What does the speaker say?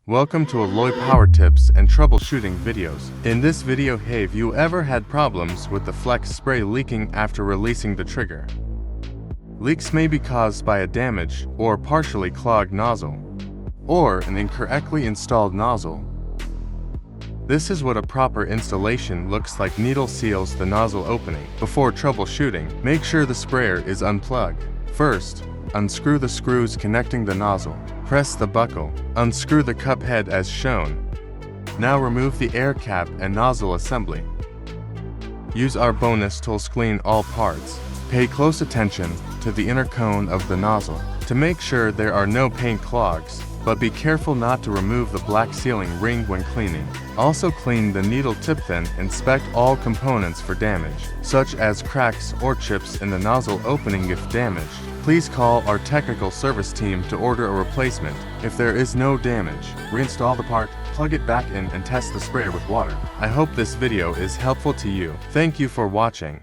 Welcome to Alloypower tips and troubleshooting videos. In this video, have you ever had problems with the flex spray leaking after releasing the trigger? Leaks may be caused by a damaged or partially clogged nozzle, or an incorrectly installed nozzle. This is what a proper installation looks like. Needle seals the nozzle opening. Before troubleshooting, make sure the sprayer is unplugged. First, unscrew the screws connecting the nozzle. Press the buckle. Unscrew the cup head as shown. Now remove the air cap and nozzle assembly. Use our bonus tools to clean all parts. Pay close attention to the inner cone of the nozzle to make sure there are no paint clogs, but be careful not to remove the black sealing ring when cleaning. Also clean the needle tip then inspect all components for damage, such as cracks or chips in the nozzle opening. If damaged, please call our technical service team to order a replacement. If there is no damage, reinstall the part, plug it back in and test the sprayer with water. I hope this video is helpful to you. Thank you for watching.